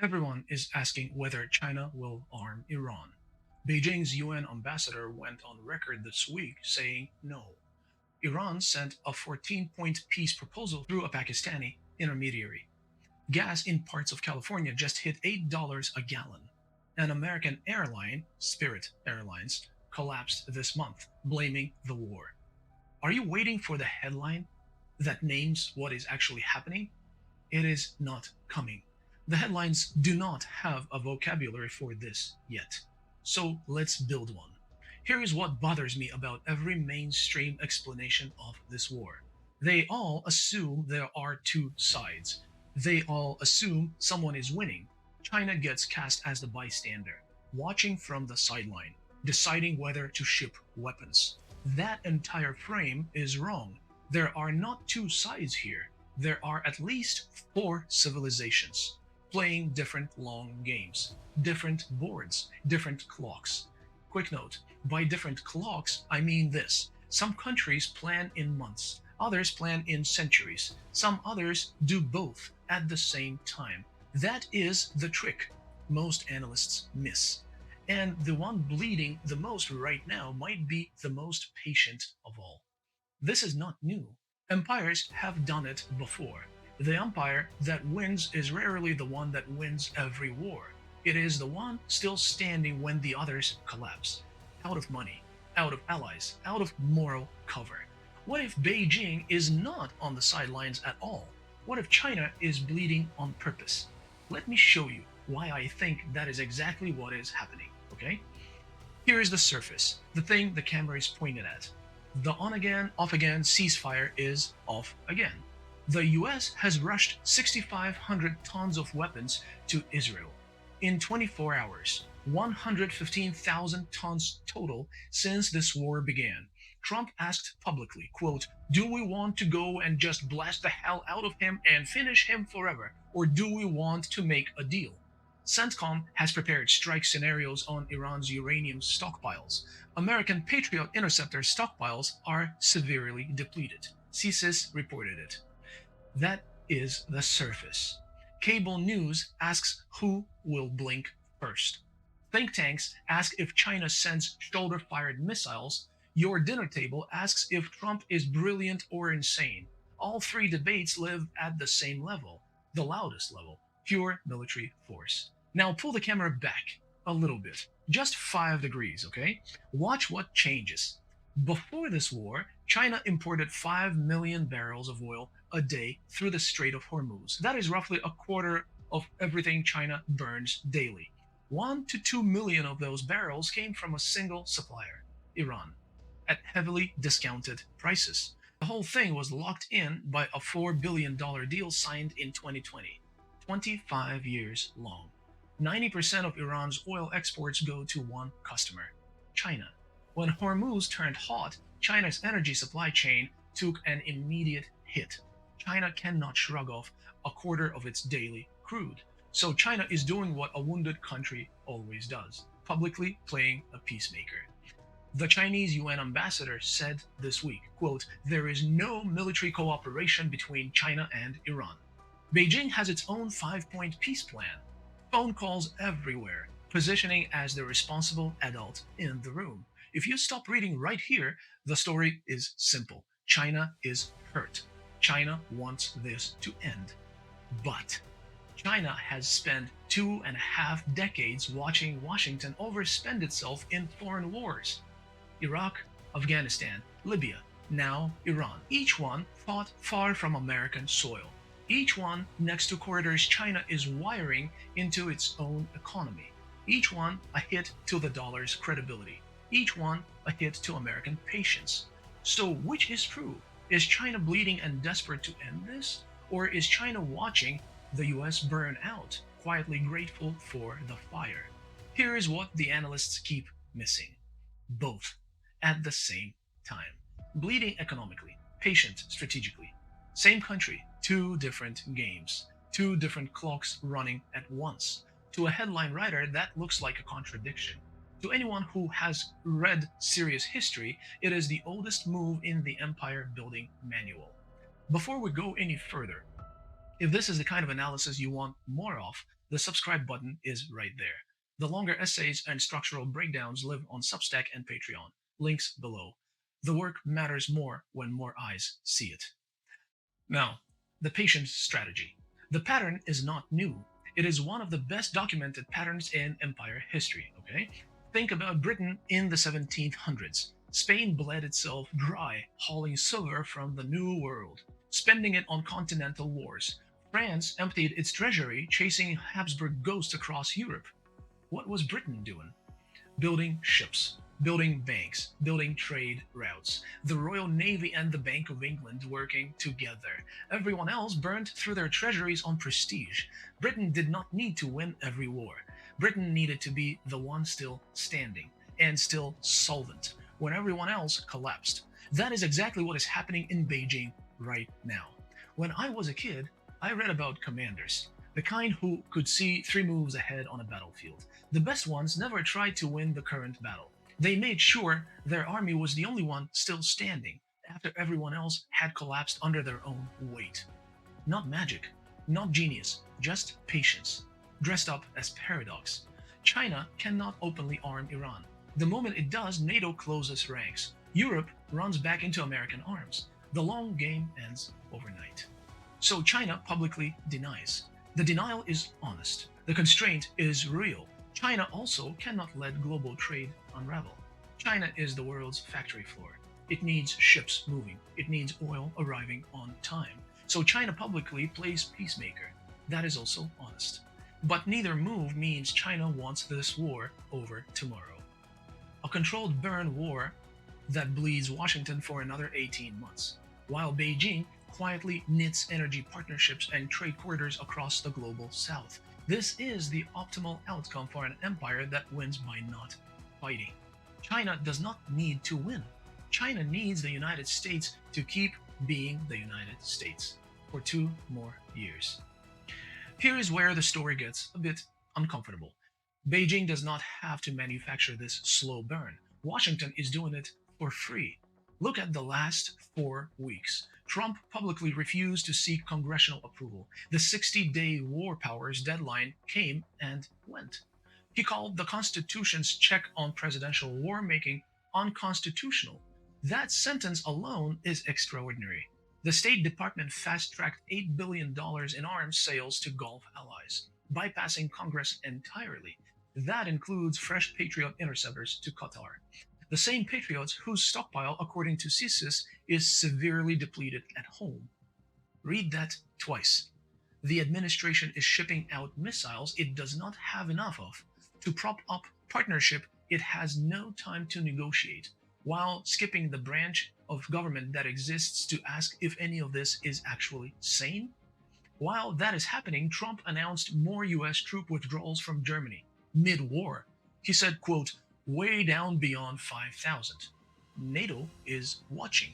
Everyone is asking whether China will arm Iran. Beijing's UN ambassador went on record this week saying no. Iran sent a 14-point peace proposal through a Pakistani intermediary. Gas in parts of California just hit $8 a gallon. An American airline, Spirit Airlines, collapsed this month, blaming the war. Are you waiting for the headline that names what is actually happening? It is not coming. The headlines do not have a vocabulary for this yet. So let's build one. Here is what bothers me about every mainstream explanation of this war. They all assume there are two sides. They all assume someone is winning. China gets cast as the bystander, watching from the sideline, deciding whether to ship weapons. That entire frame is wrong. There are not two sides here. There are at least four civilizations playing different long games, different boards, different clocks. Quick note, by different clocks, I mean this. Some countries plan in months, others plan in centuries, some others do both at the same time. That is the trick most analysts miss. And the one bleeding the most right now might be the most patient of all. This is not new. Empires have done it before. The empire that wins is rarely the one that wins every war. It is the one still standing when the others collapse. Out of money, out of allies, out of moral cover. What if Beijing is not on the sidelines at all? What if China is bleeding on purpose? Let me show you why I think that is exactly what is happening, okay? Here is the surface, the thing the camera is pointed at. The on again, off again ceasefire is off again. The US has rushed 6,500 tons of weapons to Israel. In 24 hours, 115,000 tons total since this war began. Trump asked publicly, quote, "Do we want to go and just blast the hell out of him and finish him forever, or do we want to make a deal?" CENTCOM has prepared strike scenarios on Iran's uranium stockpiles. American Patriot interceptor stockpiles are severely depleted. CSIS reported it. That is the surface. Cable news asks who will blink first. Think tanks ask if China sends shoulder fired missiles. Your dinner table asks if Trump is brilliant or insane. All three debates live at the same level, the loudest level, pure military force. Now pull the camera back a little bit, just 5 degrees, okay? Watch what changes. Before this war, China imported 5 million barrels of oil a day through the Strait of Hormuz. That is roughly a quarter of everything China burns daily. 1 to 2 million of those barrels came from a single supplier, Iran, at heavily discounted prices. The whole thing was locked in by a $4 billion deal signed in 2020, 25 years long. 90% of Iran's oil exports go to one customer, China. When Hormuz turned hot, China's energy supply chain took an immediate hit. China cannot shrug off a quarter of its daily crude. So China is doing what a wounded country always does, publicly playing a peacemaker. The Chinese UN ambassador said this week, quote, "There is no military cooperation between China and Iran. Beijing has its own 5-point peace plan. Phone calls everywhere, positioning as the responsible adult in the room. If you stop reading right here, the story is simple. China is hurt. China wants this to end. But China has spent 2.5 decades watching Washington overspend itself in foreign wars. Iraq, Afghanistan, Libya, now Iran. Each one fought far from American soil. Each one next to corridors China is wiring into its own economy. Each one a hit to the dollar's credibility. Each one a hit to American patience. So which is true? Is China bleeding and desperate to end this? Or is China watching the US burn out, quietly grateful for the fire? Here is what the analysts keep missing. Both at the same time. Bleeding economically, patient strategically. Same country, two different games, two different clocks running at once. To a headline writer, that looks like a contradiction. To anyone who has read serious history, it is the oldest move in the empire building manual. Before we go any further, if this is the kind of analysis you want more of, The subscribe button is right there. The longer essays and structural breakdowns live on Substack and Patreon. Links below. The work matters more when more eyes see it. Now, the patient strategy. The pattern is not new. It is one of the best documented patterns in empire history, okay? Think about Britain in the 1700s. Spain bled itself dry, hauling silver from the New World, spending it on continental wars. France emptied its treasury, chasing Habsburg ghosts across Europe. What was Britain doing? Building ships, building banks, building trade routes. The Royal Navy and the Bank of England working together. Everyone else burned through their treasuries on prestige. Britain did not need to win every war. Britain needed to be the one still standing and still solvent when everyone else collapsed. That is exactly what is happening in Beijing right now. When I was a kid, I read about commanders, the kind who could see 3 moves ahead on a battlefield. The best ones never tried to win the current battle. They made sure their army was the only one still standing after everyone else had collapsed under their own weight. Not magic, not genius, just patience, dressed up as paradox. China cannot openly arm Iran. The moment it does, NATO closes ranks. Europe runs back into American arms. The long game ends overnight. So China publicly denies. The denial is honest. The constraint is real. China also cannot let global trade unravel. China is the world's factory floor. It needs ships moving. It needs oil arriving on time. So China publicly plays peacemaker. That is also honest. But neither move means China wants this war over tomorrow. A controlled burn war that bleeds Washington for another 18 months, while Beijing quietly knits energy partnerships and trade corridors across the global south. This is the optimal outcome for an empire that wins by not fighting. China does not need to win. China needs the United States to keep being the United States for 2 more years. Here is where the story gets a bit uncomfortable. Beijing does not have to manufacture this slow burn. Washington is doing it for free. Look at the last 4 weeks. Trump publicly refused to seek congressional approval. The 60-day war powers deadline came and went. He called the Constitution's check on presidential war making unconstitutional. That sentence alone is extraordinary. The State Department fast-tracked $8 billion in arms sales to Gulf allies, bypassing Congress entirely. That includes fresh Patriot interceptors to Qatar. The same Patriots whose stockpile, according to CSIS, is severely depleted at home. Read that twice. The administration is shipping out missiles it does not have enough of to prop up partnership it has no time to negotiate, while skipping the branch of government that exists to ask if any of this is actually sane. While that is happening, Trump announced more US troop withdrawals from Germany mid-war. He said, quote, way down beyond 5,000. NATO is watching.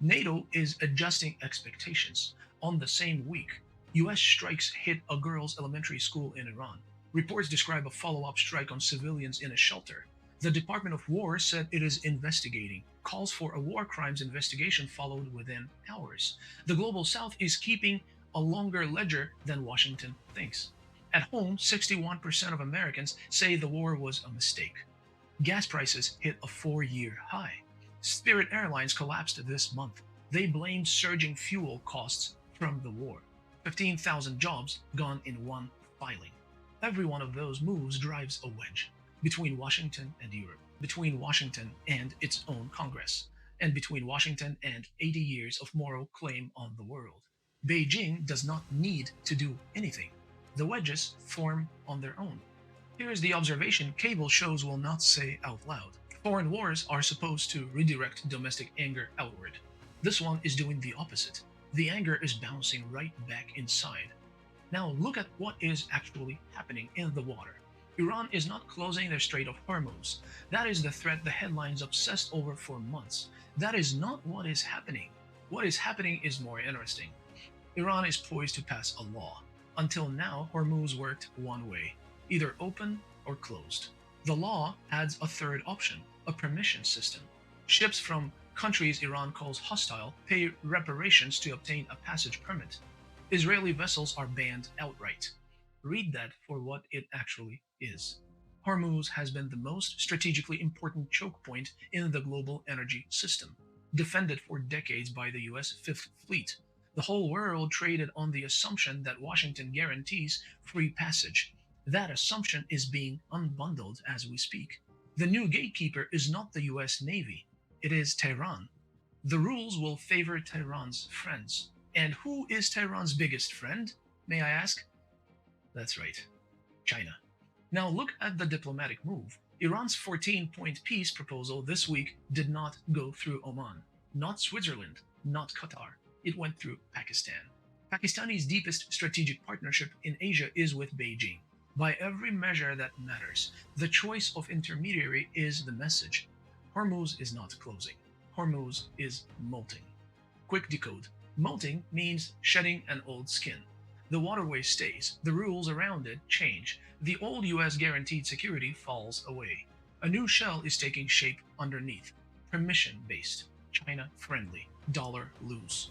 NATO is adjusting expectations. On the same week, US strikes hit a girls' elementary school in Iran. Reports describe a follow-up strike on civilians in a shelter. The Department of War said it is investigating. Calls for a war crimes investigation followed within hours. The Global South is keeping a longer ledger than Washington thinks. At home, 61% of Americans say the war was a mistake. Gas prices hit a 4-year high. Spirit Airlines collapsed this month. They blamed surging fuel costs from the war. 15,000 jobs gone in one filing. Every one of those moves drives a wedge between Washington and Europe, between Washington and its own Congress, and between Washington and 80 years of moral claim on the world. Beijing does not need to do anything. The wedges form on their own. Here is the observation cable shows will not say out loud. Foreign wars are supposed to redirect domestic anger outward. This one is doing the opposite. The anger is bouncing right back inside. Now look at what is actually happening in the water. Iran is not closing their Strait of Hormuz. That is the threat the headlines obsessed over for months. That is not what is happening. What is happening is more interesting. Iran is poised to pass a law. Until now, Hormuz worked one way, either open or closed. The law adds a third option, a permission system. Ships from countries Iran calls hostile pay reparations to obtain a passage permit. Israeli vessels are banned outright. read that for what it actually is. Hormuz has been the most strategically important choke point in the global energy system, defended for decades by the US Fifth Fleet. The whole world traded on the assumption that Washington guarantees free passage. That assumption is being unbundled as we speak. The new gatekeeper is not the US Navy, it is Tehran. The rules will favor Tehran's friends. And who is Tehran's biggest friend, may I ask? That's right, China. Now look at the diplomatic move. Iran's 14-point peace proposal this week did not go through Oman, not Switzerland, not Qatar. It went through Pakistan. Pakistani's deepest strategic partnership in Asia is with Beijing. By every measure that matters, the choice of intermediary is the message. Hormuz is not closing. Hormuz is molting. Quick decode. Molting means shedding an old skin. The waterway stays, the rules around it change, the old US guaranteed security falls away. A new shell is taking shape underneath. Permission based, China friendly, dollar loose.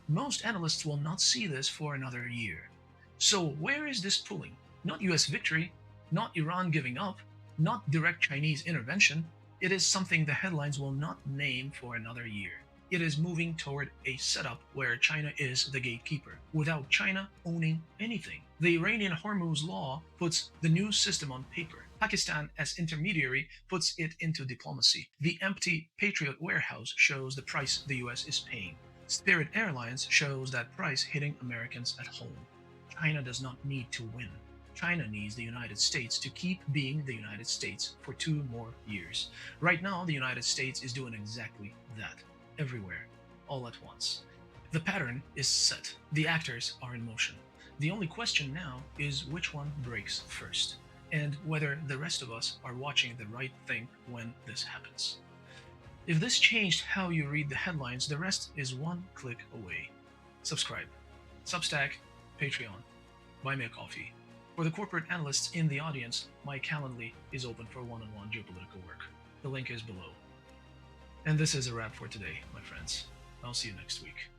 Most analysts will not see this for another year. So, where is this pulling? Not US victory, not Iran giving up, not direct Chinese intervention. It is something the headlines will not name for another year. It is moving toward a setup where China is the gatekeeper, without China owning anything. The Iranian Hormuz law puts the new system on paper. Pakistan, as intermediary, puts it into diplomacy. The empty Patriot warehouse shows the price the US is paying. Spirit Airlines shows that price hitting Americans at home. China does not need to win. China needs the United States to keep being the United States for 2 more years. Right now, the United States is doing exactly that. Everywhere, all at once. The pattern is set. The actors are in motion. The only question now is which one breaks first, and whether the rest of us are watching the right thing when this happens. If this changed how you read the headlines, the rest is one click away. Subscribe. Substack, Patreon. Buy me a coffee. For the corporate analysts in the audience, my Calendly is open for one-on-one geopolitical work. The link is below. And this is a wrap for today, my friends. I'll see you next week.